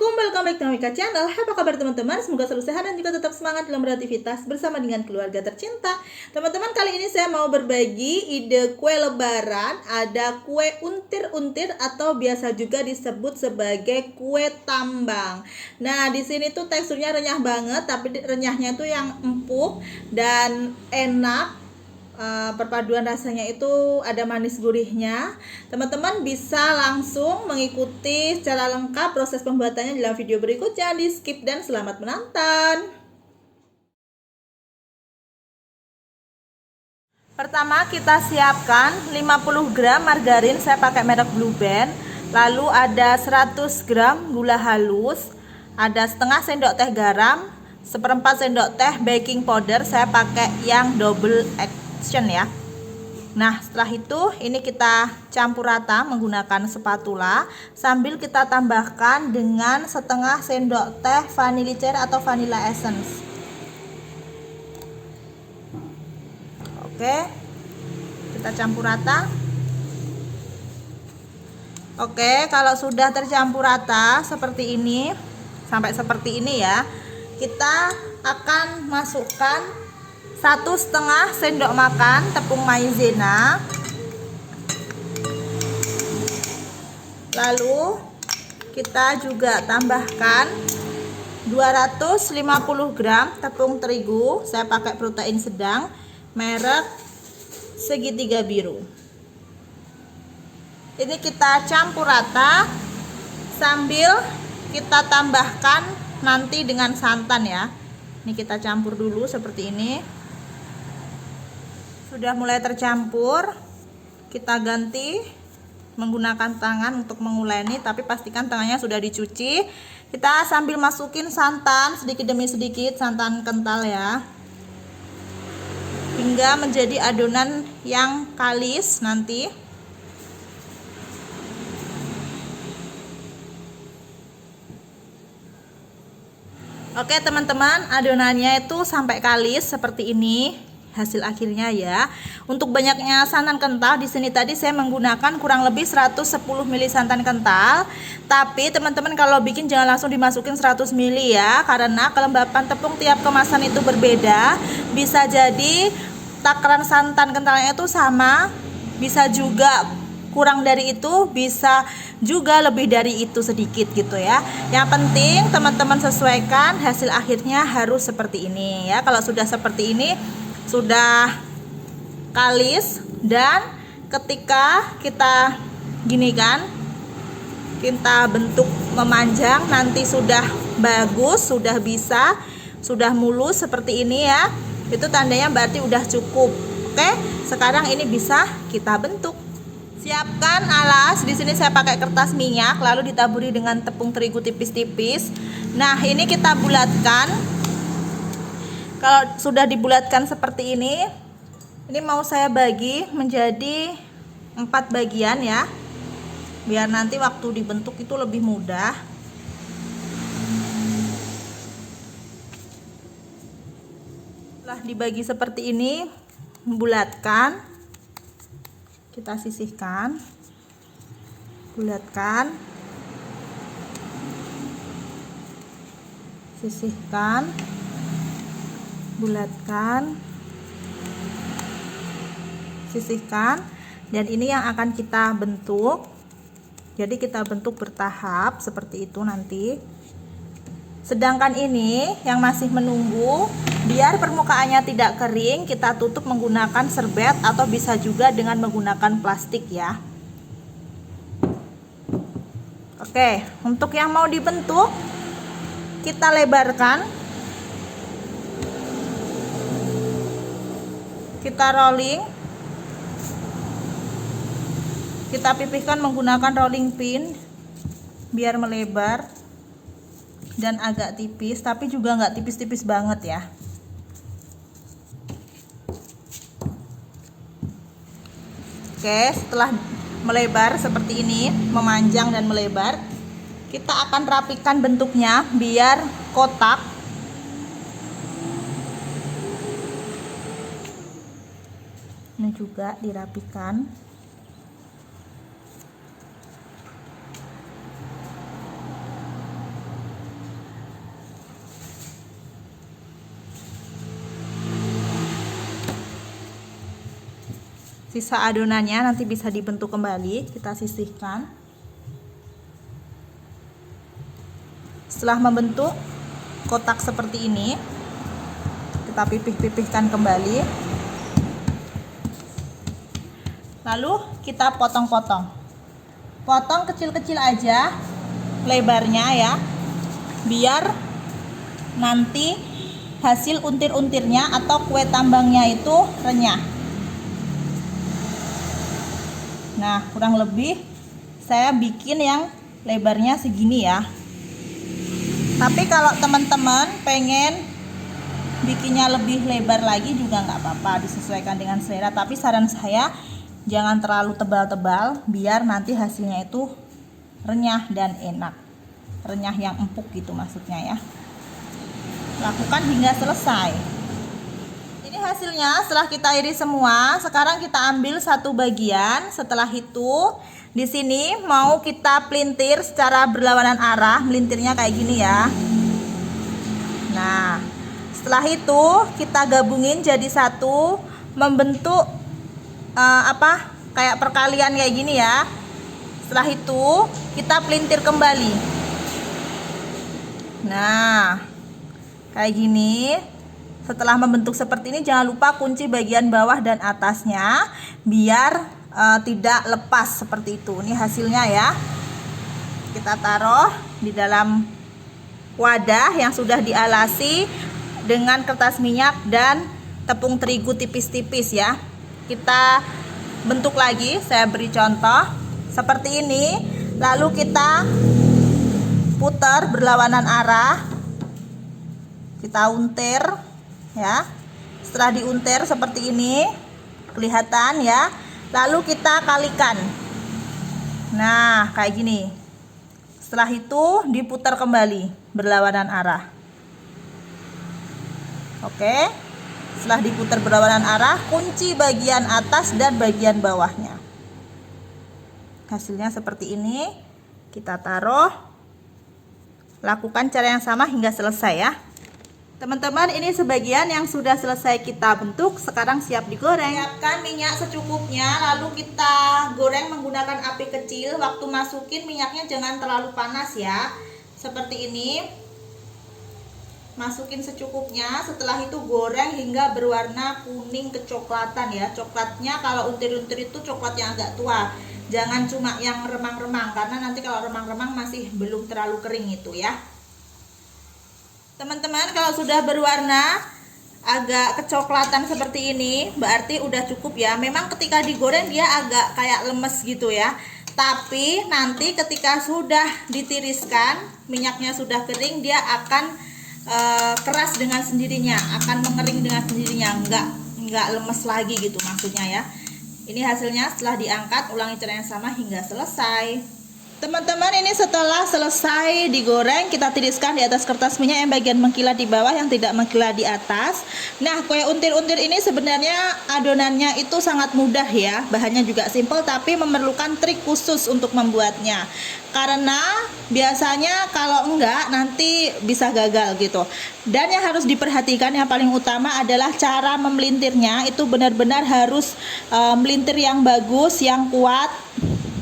Assalamualaikum, welcome back to Mika Channel. Apa kabar teman-teman? Semoga selalu sehat dan juga tetap semangat dalam beraktivitas bersama dengan keluarga tercinta. Teman-teman, kali ini saya mau berbagi ide kue lebaran. Ada kue untir-untir atau biasa juga disebut sebagai kue tambang. Nah, di sini tuh teksturnya renyah banget, tapi renyahnya tuh yang empuk dan enak. Perpaduan rasanya itu ada manis gurihnya. Teman-teman bisa langsung mengikuti secara lengkap proses pembuatannya dalam video berikut. Jangan di skip dan selamat menonton. Pertama kita siapkan 50 gram margarin, saya pakai merek Blue Band. Lalu ada 100 gram gula halus, ada setengah sendok teh garam, seperempat sendok teh baking powder, saya pakai yang double action ya. Nah, setelah itu ini kita campur rata menggunakan spatula sambil kita tambahkan dengan setengah sendok teh vanilla cair atau vanilla essence. Oke, kita campur rata. Oke, kalau sudah tercampur rata seperti ini, sampai seperti ini ya, kita akan masukkan 1,5 sendok makan tepung maizena. Lalu kita juga tambahkan 250 gram tepung terigu, saya pakai protein sedang merek segitiga biru. Ini kita campur rata sambil kita tambahkan nanti dengan santan ya. Ini kita campur dulu seperti ini. Sudah mulai tercampur, kita ganti menggunakan tangan untuk menguleni, tapi pastikan tangannya sudah dicuci. Kita sambil masukin santan sedikit demi sedikit, santan kental ya, hingga menjadi adonan yang kalis nanti. Oke teman-teman, adonannya itu sampai kalis seperti ini hasil akhirnya ya. Untuk banyaknya santan kental di sini tadi saya menggunakan kurang lebih 110 ml santan kental. Tapi teman-teman kalau bikin jangan langsung dimasukin 100 ml ya, karena kelembapan tepung tiap kemasan itu berbeda. Bisa jadi takaran santan kentalnya itu sama, bisa juga kurang dari itu, bisa juga lebih dari itu sedikit gitu ya. Yang penting teman-teman sesuaikan, hasil akhirnya harus seperti ini ya. Kalau sudah seperti ini sudah kalis, dan ketika kita gini kan, kita bentuk memanjang, nanti sudah bagus, sudah bisa, sudah mulus seperti ini ya, itu tandanya berarti udah cukup. Oke, sekarang ini bisa kita bentuk. Siapkan alas, di sini saya pakai kertas minyak, lalu ditaburi dengan tepung terigu tipis-tipis. Nah, ini kita bulatkan. Kalau sudah dibulatkan seperti ini mau saya bagi menjadi 4 bagian ya, biar nanti waktu dibentuk itu lebih mudah. Setelah dibagi seperti ini, bulatkan, kita sisihkan, bulatkan, sisihkan, bulatkan, sisihkan, dan ini yang akan kita bentuk. Jadi kita bentuk bertahap seperti itu nanti. Sedangkan ini yang masih menunggu, biar permukaannya tidak kering, kita tutup menggunakan serbet atau bisa juga dengan menggunakan plastik ya. Oke, untuk yang mau dibentuk kita lebarkan, kita rolling, kita pipihkan menggunakan rolling pin biar melebar dan agak tipis, tapi juga nggak tipis-tipis banget ya. Oke, setelah melebar seperti ini, memanjang dan melebar, kita akan rapikan bentuknya biar kotak. Ini juga dirapikan. Sisa adonannya nanti bisa dibentuk kembali, kita sisihkan. Setelah membentuk kotak seperti ini, kita pipih-pipihkan kembali. Lalu kita potong-potong. Potong kecil-kecil aja lebarnya ya, biar nanti hasil untir-untirnya atau kue tambangnya itu renyah. Nah, kurang lebih saya bikin yang lebarnya segini ya. Tapi kalau teman-teman pengen bikinnya lebih lebar lagi juga nggak apa-apa, disesuaikan dengan selera. Tapi saran saya jangan terlalu tebal-tebal, biar nanti hasilnya itu renyah dan enak. Renyah yang empuk gitu maksudnya ya. Lakukan hingga selesai. Ini hasilnya setelah kita iris semua. Sekarang kita ambil satu bagian. Setelah itu di sini mau kita pelintir secara berlawanan arah. Melintirnya kayak gini ya. Nah, setelah itu kita gabungin jadi satu, membentuk kayak perkalian kayak gini ya. Setelah itu kita pelintir kembali. Nah, kayak gini. Setelah membentuk seperti ini, jangan lupa kunci bagian bawah dan atasnya biar tidak lepas seperti itu. Ini hasilnya ya. Kita taruh di dalam wadah yang sudah dialasi dengan kertas minyak dan tepung terigu tipis-tipis ya. Kita bentuk lagi, saya beri contoh seperti ini. Lalu kita putar berlawanan arah, kita untir ya. Setelah diuntir seperti ini kelihatan ya. Lalu kita kalikan. Nah, kayak gini. Setelah itu diputar kembali berlawanan arah. Oke. Setelah diputar berlawanan arah, kunci bagian atas dan bagian bawahnya. Hasilnya seperti ini. Kita taruh. Lakukan cara yang sama hingga selesai ya. Teman-teman, ini sebagian yang sudah selesai kita bentuk. Sekarang siap digoreng. Siapkan minyak secukupnya, lalu kita goreng menggunakan api kecil. Waktu masukin minyaknya jangan terlalu panas ya. Seperti ini. Masukin secukupnya. Setelah itu goreng hingga berwarna kuning kecoklatan ya. Coklatnya kalau untir-untir itu coklat yang agak tua. Jangan cuma yang remang-remang, karena nanti kalau remang-remang masih belum terlalu kering itu ya. Teman-teman, kalau sudah berwarna agak kecoklatan seperti ini berarti udah cukup ya. Memang ketika digoreng dia agak kayak lemes gitu ya. Tapi nanti ketika sudah ditiriskan, minyaknya sudah kering, dia akan keras dengan sendirinya, akan mengering dengan sendirinya, enggak lemes lagi gitu maksudnya ya. Ini hasilnya setelah diangkat. Ulangi cara yang sama hingga selesai. Teman-teman, ini setelah selesai digoreng, kita tiriskan di atas kertas minyak yang bagian mengkilat di bawah, yang tidak mengkilat di atas. Nah, kue untir-untir ini sebenarnya adonannya itu sangat mudah ya. Bahannya juga simple, tapi memerlukan trik khusus untuk membuatnya. Karena biasanya kalau enggak nanti bisa gagal gitu. Dan yang harus diperhatikan yang paling utama adalah cara memelintirnya. Itu benar-benar harus melintir yang bagus, yang kuat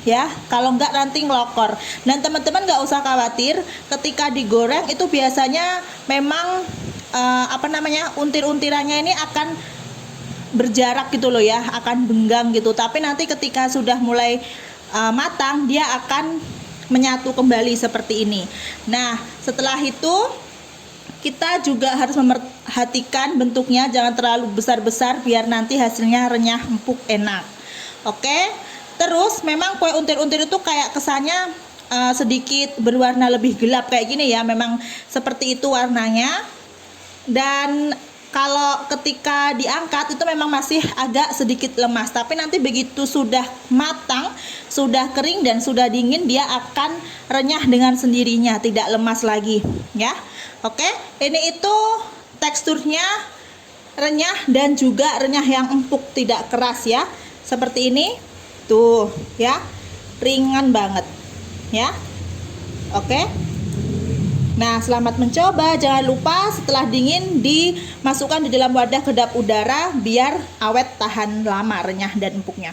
ya, kalau enggak nanti ngelokor. Dan teman-teman nggak usah khawatir, ketika digoreng itu biasanya memang untir-untirannya ini akan berjarak gitu loh ya, akan benggang gitu. Tapi nanti ketika sudah mulai matang, dia akan menyatu kembali seperti ini. Nah, setelah itu kita juga harus memperhatikan bentuknya, jangan terlalu besar-besar biar nanti hasilnya renyah, empuk, enak. Oke. Terus memang kue untir-untir itu kayak kesannya sedikit berwarna lebih gelap kayak gini ya. Memang seperti itu warnanya. Dan kalau ketika diangkat itu memang masih agak sedikit lemas. Tapi nanti begitu sudah matang, sudah kering dan sudah dingin, dia akan renyah dengan sendirinya, tidak lemas lagi ya. Oke, ini itu teksturnya renyah dan juga renyah yang empuk, tidak keras ya. Seperti ini. Tuh ya, ringan banget ya. Oke. Nah, selamat mencoba. Jangan lupa setelah dingin dimasukkan di dalam wadah kedap udara biar awet tahan lama, renyah dan empuknya.